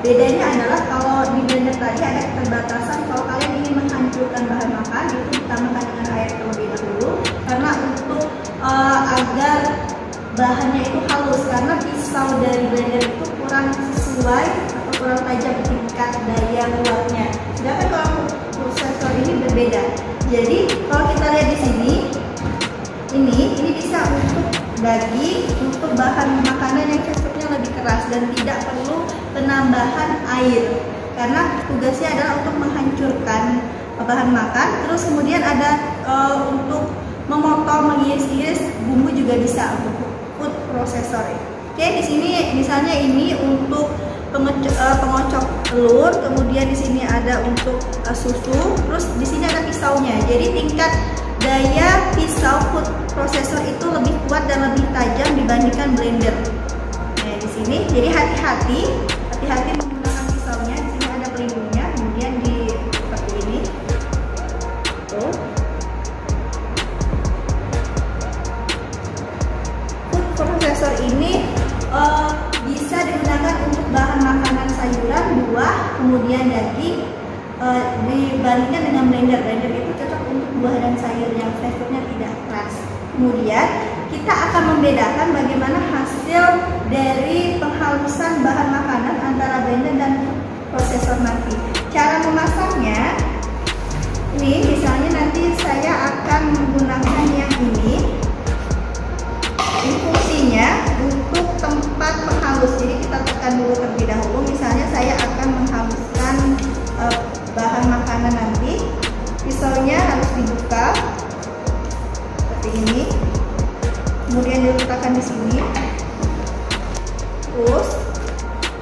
Bedanya adalah kalau di blender tadi ada keterbatasan, kalau kalian ingin menghancurkan bahan makan itu ditambahkan dengan air terlebih dahulu, karena untuk agar bahannya itu halus, karena pisau dari blender itu kurang sesuai atau kurang tajam tingkat daya kuatnya. Sedangkan kalau prosesor ini berbeda. Jadi kalau kita lihat di sini, ini bisa untuk daging, untuk bahan makanan yang teksturnya lebih keras dan tidak perlu penambahan air, karena tugasnya adalah untuk menghancurkan bahan makan. Terus kemudian ada untuk memotong, mengiris-iris bumbu juga bisa untuk food processor. Oke, di sini misalnya ini untuk pengocok telur, kemudian di sini ada untuk susu, terus di sini ada pisaunya. Jadi tingkat daya pisau food processor itu lebih kuat dan lebih tajam dibandingkan blender. Nah, di sini jadi hati-hati menggunakan pisaunya. Di sini ada pelindungnya, kemudian di seperti ini. Tuh. Food processor ini bisa digunakan untuk bahan makanan sayuran, buah, kemudian daging. Dibandingkan dengan blender itu cocok untuk buah dan sayur yang teksturnya tidak keras. Kemudian kita akan membedakan bagaimana hasil dari penghalusan bahan makanan antara blender dan prosesor nanti. Cara memasangnya, ini misalnya nanti saya akan menggunakan yang ini. Ini fungsinya untuk tempat penghalus. Jadi kita tekan dulu terlebih dahulu. Misalnya saya akan menghaluskan bahan makanan nanti, pisaunya harus dibuka seperti ini, kemudian diletakkan di sini, terus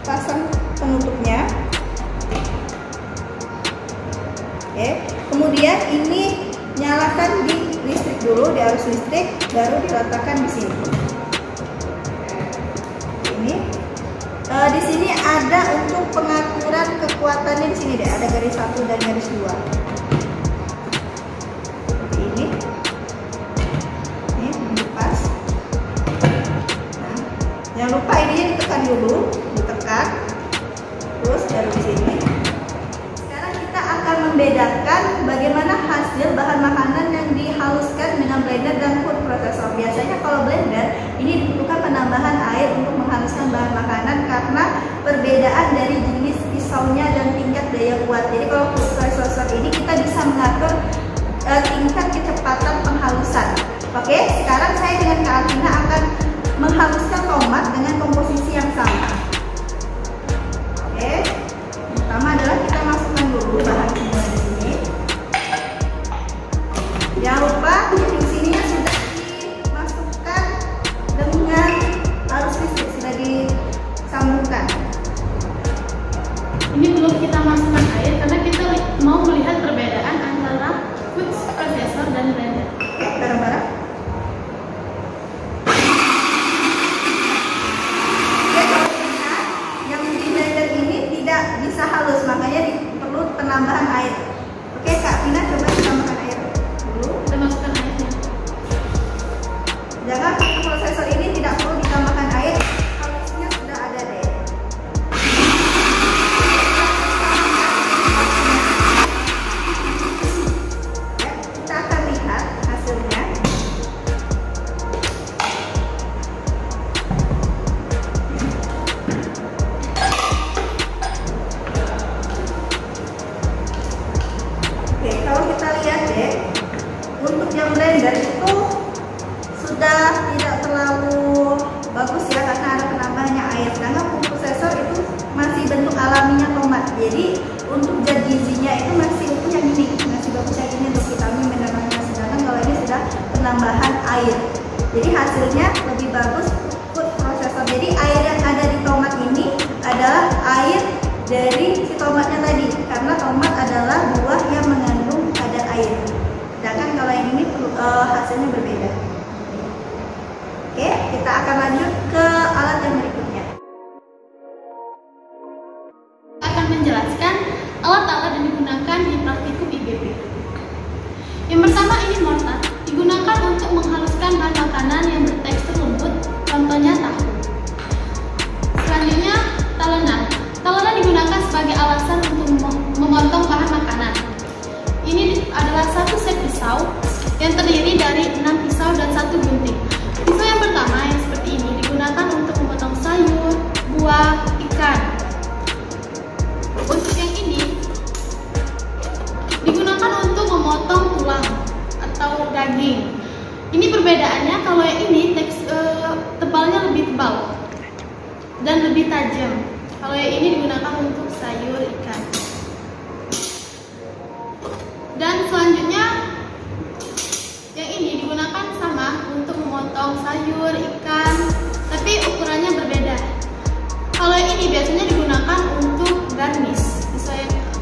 pasang penutupnya. Oke, kemudian ini nyalakan di listrik dulu, di arus listrik, baru diletakkan di sini. Ini di sini ada untuk pengaturan kekuatannya. Di sini deh ada garis 1 dan garis 2. Seperti ini. Ini dilepas. Nah, jangan lupa ininya ditekan dulu, ditekan. Terus baru di sini. Sekarang kita akan membedakan bagaimana hasil bahan makanan yang dihaluskan dengan blender dan food processor. Biasanya kalau blender ini dibutuhkan penambahan air untuk menghaluskan bahan makanan karena perbedaan dari jenis pisaunya dan tingkat daya kuat. Jadi kalau food processor ini kita bisa mengatur tingkat kecepatan penghalusan. Oke, sekarang saya dengan Kak Alvina akan menghaluskan tomat dengan komposisi yang sama. Oke, pertama adalah kita masukkan dulu bahan semua di sini. Jangan lupa di sininya sudah dimasukkan dengan arus listrik, sudah disambungkan. Ini belum kita masukkan air karena kita mau melihat perbedaan antara food processor dan blender. Oke, bareng-bareng. Oke, kalau dilihat yang di blender ini tidak bisa halus, makanya perlu penambahan air. Oke, Kak Vina coba tambahkan air dulu. Kita masukkan airnya. Jangan prosesor ini tidak perlu ditambahkan air, halusnya sudah ada deh. Ya, kita akan lihat hasilnya. Oke, kalau kita lihat deh, untuk yang blender itu sudah tidak terlalu bagus ya, karena ada penambahannya air. Sedangkan prosesor itu masih bentuk alaminya tomat. Jadi untuk zat gizinya itu masih utuh yang ini, masih bagus yang ini untuk vitamin, mineralnya. Sedangkan kalau ini sudah penambahan air. Jadi hasilnya lebih bagus food processor. Jadi air yang ada di tomat ini adalah air dari si tomatnya tadi, karena tomat adalah buah yang mengandung kadar air. Sedangkan kalau yang ini hasilnya berbeda. Oke, kita akan lanjut ke alat yang berikutnya. Akan menjelaskan alat-alat yang digunakan di praktikum IBP. Yang pertama ini mortar, digunakan untuk menghaluskan bahan makanan yang bertekstur lembut, contohnya tahu. Selanjutnya talenan. Talenan digunakan sebagai alasan untuk memotong bahan makanan. Ini adalah satu set pisau yang terdiri dari 6 pisau dan 1 gunting. Pisau yang pertama yang seperti ini digunakan untuk memotong sayur, buah, ikan. Untuk yang ini digunakan untuk memotong tulang atau daging. Ini perbedaannya, kalau yang ini tebalnya lebih tebal dan lebih tajam. Kalau yang ini digunakan untuk sayur, ikan. Dan selanjutnya yang ini digunakan sama untuk memotong sayur, ikan, tapi ukurannya berbeda. Kalau yang ini biasanya digunakan untuk garnish,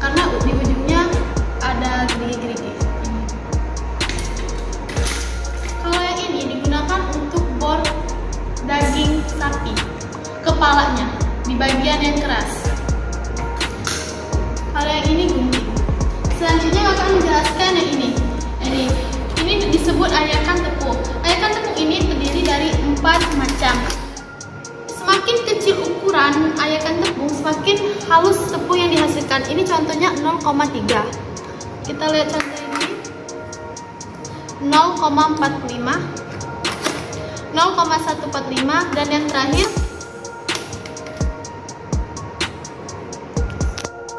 karena di ujungnya ada gerigi-gerigi. Kalau yang ini digunakan untuk bor daging sapi, kepalanya di bagian yang keras. Kalau yang ini gunting. Selanjutnya akan menjelaskan yang ini. Ini disebut ayakan tepung. Ayakan tepung ini terdiri dari 4 macam. Semakin kecil ukuran ayakan tepung, semakin halus tepung yang dihasilkan. Ini contohnya 0,3. Kita lihat contoh ini. 0,45, 0,145, dan yang terakhir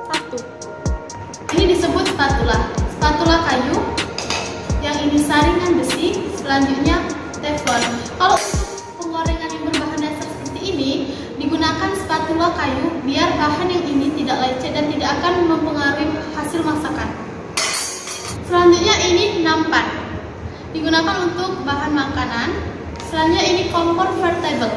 1. Ini disebut spatula kayu. Yang ini saringan besi, selanjutnya teflon. Kalau penggorengan yang berbahan dasar seperti ini digunakan spatula kayu biar bahan yang ini tidak lecet dan tidak akan mempengaruhi hasil masakan. Selanjutnya ini nampan, digunakan untuk bahan makanan. Selanjutnya ini kompor portable.